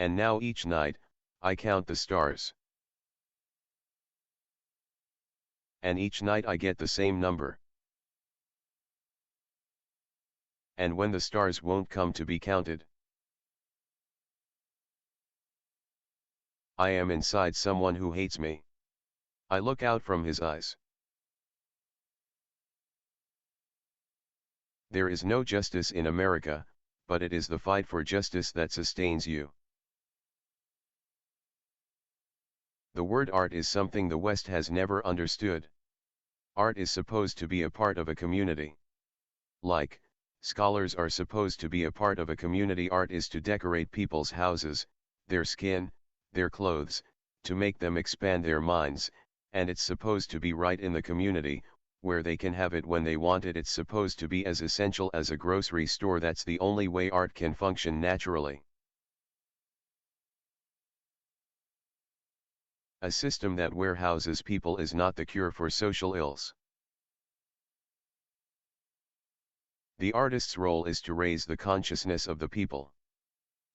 And now each night, I count the stars. And each night I get the same number. And when the stars won't come to be counted, I am inside someone who hates me. I look out from his eyes. There is no justice in America, but it is the fight for justice that sustains you. The word art is something the West has never understood. Art is supposed to be a part of a community. Like, scholars are supposed to be a part of a community. Art is to decorate people's houses, their skin, their clothes, to make them expand their minds, and it's supposed to be right in the community, where they can have it when they want it. It's supposed to be as essential as a grocery store. That's the only way art can function naturally. A system that warehouses people is not the cure for social ills. The artist's role is to raise the consciousness of the people,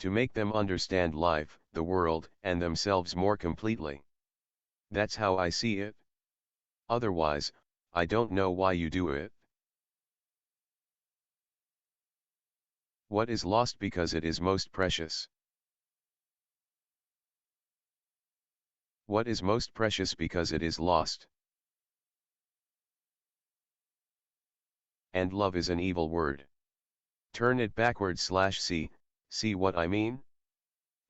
to make them understand life, the world, and themselves more completely. That's how I see it. Otherwise, I don't know why you do it. What is lost because it is most precious? What is most precious because it is lost? And love is an evil word. Turn it backward/see, see what I mean?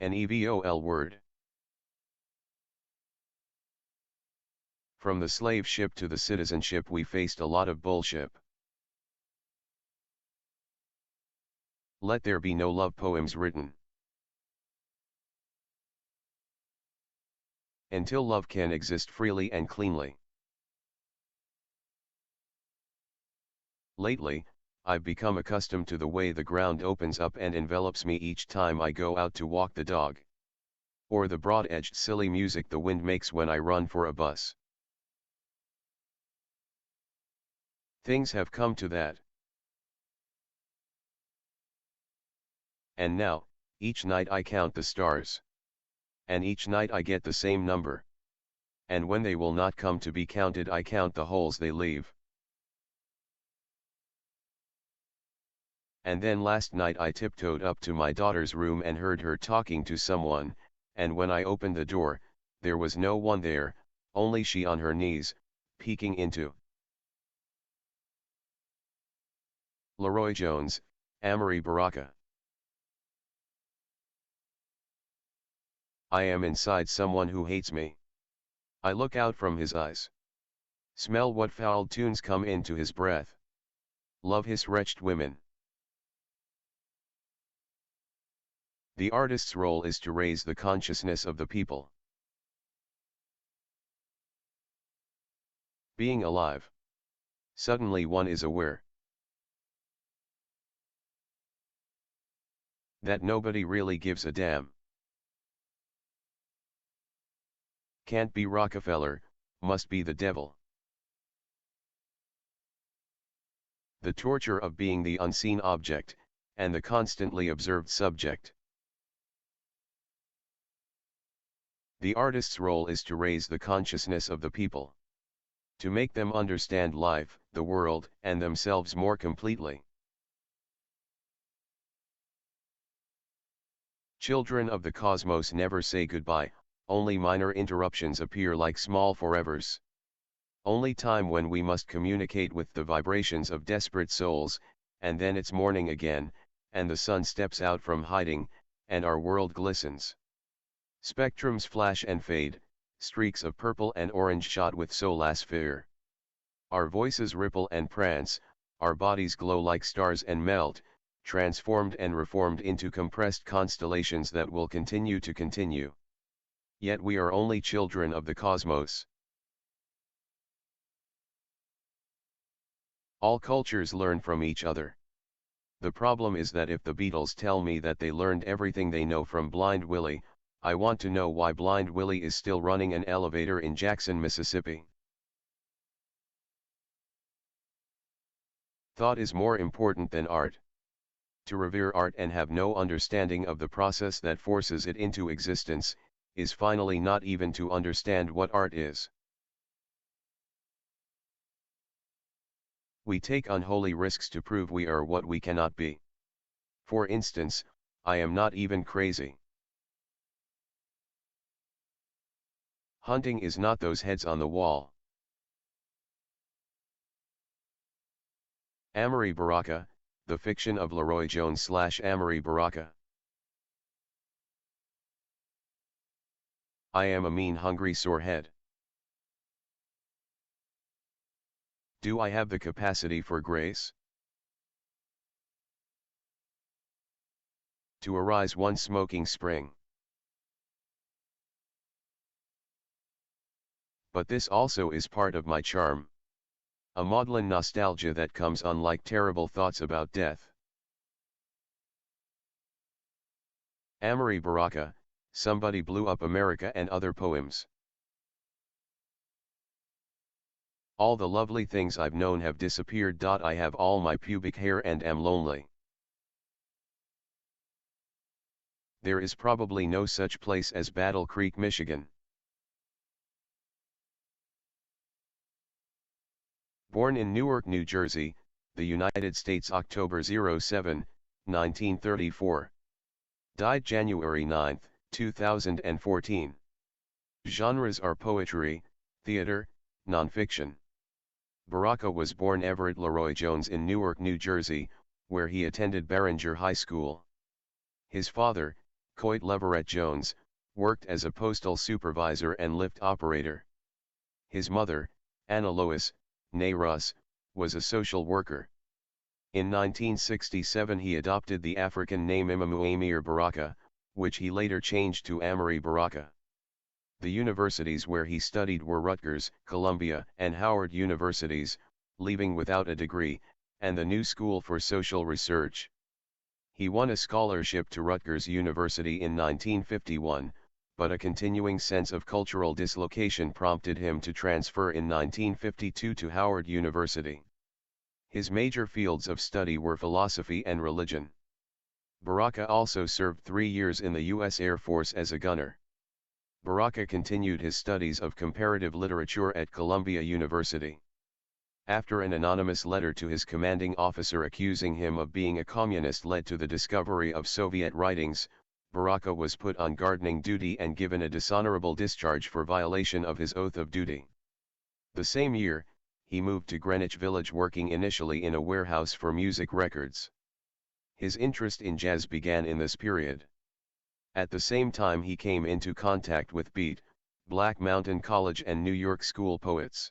An evil word. From the slave ship to the citizenship we faced a lot of bullshit. Let there be no love poems written. Until love can exist freely and cleanly. Lately, I've become accustomed to the way the ground opens up and envelops me each time I go out to walk the dog. Or the broad-edged silly music the wind makes when I run for a bus. Things have come to that. And now, each night I count the stars. And each night I get the same number. And when they will not come to be counted, I count the holes they leave. And then last night I tiptoed up to my daughter's room and heard her talking to someone, and when I opened the door, there was no one there, only she on her knees, peeking into. Leroy Jones, Amiri Baraka. I am inside someone who hates me. I look out from his eyes. Smell what foul tunes come into his breath. Love his wretched women. The artist's role is to raise the consciousness of the people. Being alive. Suddenly one is aware that nobody really gives a damn. Can't be Rockefeller, must be the devil. The torture of being the unseen object, and the constantly observed subject. The artist's role is to raise the consciousness of the people, to make them understand life, the world, and themselves more completely. Children of the cosmos never say goodbye, only minor interruptions appear like small forevers. Only time when we must communicate with the vibrations of desperate souls, and then it's morning again, and the sun steps out from hiding, and our world glistens. Spectrums flash and fade, streaks of purple and orange shot with solar. Our voices ripple and prance, our bodies glow like stars and melt, transformed and reformed into compressed constellations that will continue to continue. Yet we are only children of the cosmos. All cultures learn from each other. The problem is that if the Beatles tell me that they learned everything they know from Blind Willie, I want to know why Blind Willie is still running an elevator in Jackson, Mississippi. Thought is more important than art. To revere art and have no understanding of the process that forces it into existence, is finally not even to understand what art is. We take unholy risks to prove we are what we cannot be. For instance, I am not even crazy. Hunting is not those heads on the wall. Amiri Baraka, the fiction of Leroy Jones / Amiri Baraka. I am a mean, hungry, sore head. Do I have the capacity for grace? To arise one smoking spring. But this also is part of my charm. A maudlin nostalgia that comes unlike terrible thoughts about death. Amiri Baraka, Somebody Blew Up America and Other Poems. All the lovely things I've known have disappeared. I have all my pubic hair and am lonely. There is probably no such place as Battle Creek, Michigan. Born in Newark, New Jersey, the United States, October 07, 1934. Died January 9, 2014. Genres are poetry, theater, nonfiction. Baraka was born Everett Leroy Jones in Newark, New Jersey, where he attended Barringer High School. His father, Coit Leverett Jones, worked as a postal supervisor and lift operator. His mother, Anna Lois, née Russ, was a social worker. In 1967 he adopted the African name Imamu Amir Baraka, which he later changed to Amiri Baraka. The universities where he studied were Rutgers, Columbia, and Howard universities, leaving without a degree, and the New School for Social Research. He won a scholarship to Rutgers University in 1951, but a continuing sense of cultural dislocation prompted him to transfer in 1952 to Howard University. His major fields of study were philosophy and religion. Baraka also served 3 years in the U.S. Air Force as a gunner. Baraka continued his studies of comparative literature at Columbia University. After an anonymous letter to his commanding officer accusing him of being a communist led to the discovery of Soviet writings, Baraka was put on gardening duty and given a dishonorable discharge for violation of his oath of duty. The same year, he moved to Greenwich Village, working initially in a warehouse for music records. His interest in jazz began in this period. At the same time he came into contact with Beat, Black Mountain College and New York School poets.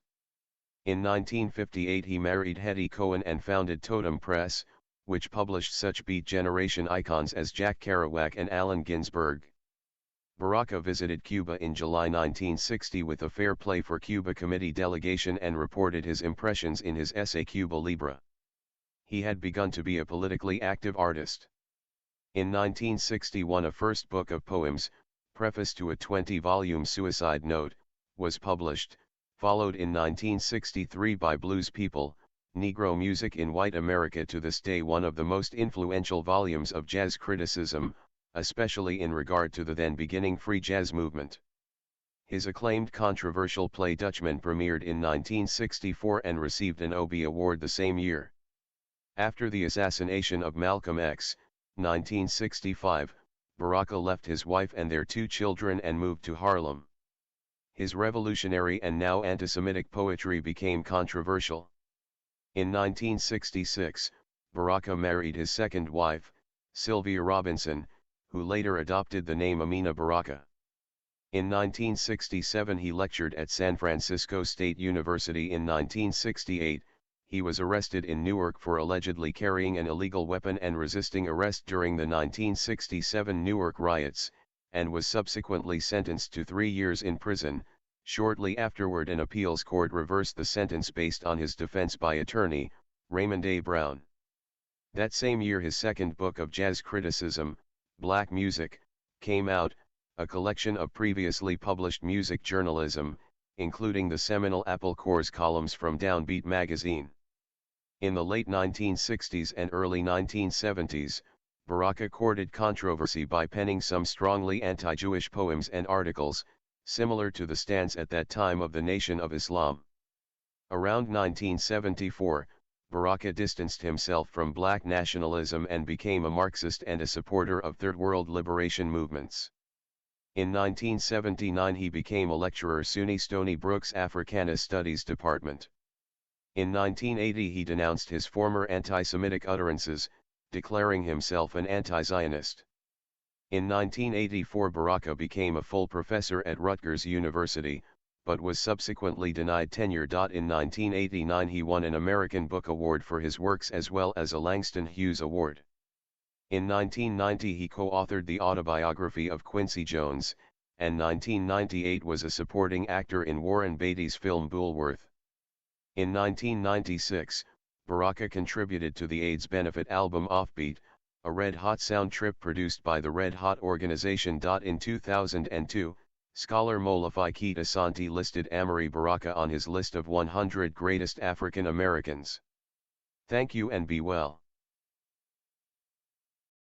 In 1958 he married Hetty Cohen and founded Totem Press, which published such Beat Generation icons as Jack Kerouac and Allen Ginsberg. Baraka visited Cuba in July 1960 with a Fair Play for Cuba committee delegation and reported his impressions in his essay Cuba Libre. He had begun to be a politically active artist. In 1961 a first book of poems, preface to a 20-volume suicide note, was published, followed in 1963 by Blues People, Negro Music in White America, to this day one of the most influential volumes of jazz criticism, especially in regard to the then beginning free jazz movement. His acclaimed controversial play Dutchman premiered in 1964 and received an Obie Award the same year. After the assassination of Malcolm X, 1965, Baraka left his wife and their 2 children and moved to Harlem. His revolutionary and now anti-Semitic poetry became controversial. In 1966, Baraka married his second wife, Sylvia Robinson, who later adopted the name Amina Baraka. In 1967 he lectured at San Francisco State University. In 1968, he was arrested in Newark for allegedly carrying an illegal weapon and resisting arrest during the 1967 Newark riots, and was subsequently sentenced to 3 years in prison. Shortly afterward an appeals court reversed the sentence based on his defense by attorney, Raymond A. Brown. That same year his second book of jazz criticism, Black Music, came out, a collection of previously published music journalism, including the seminal Apple Corps columns from Downbeat magazine. In the late 1960s and early 1970s, Baraka courted controversy by penning some strongly anti-Jewish poems and articles, similar to the stance at that time of the Nation of Islam. Around 1974, Baraka distanced himself from black nationalism and became a Marxist and a supporter of Third World liberation movements. In 1979 he became a lecturer SUNY Stony Brook's Africana Studies Department. In 1980 he denounced his former anti-Semitic utterances, declaring himself an anti-Zionist. In 1984 Baraka became a full professor at Rutgers University, but was subsequently denied tenure. In 1989 he won an American Book Award for his works as well as a Langston Hughes Award. In 1990 he co-authored the autobiography of Quincy Jones, and 1998 was a supporting actor in Warren Beatty's film Bulworth. In 1996, Baraka contributed to the AIDS benefit album Offbeat, a Red Hot sound trip produced by the Red Hot organization. In 2002, scholar Molefi Keita Santi listed Amiri Baraka on his list of 100 greatest African Americans. Thank you and be well.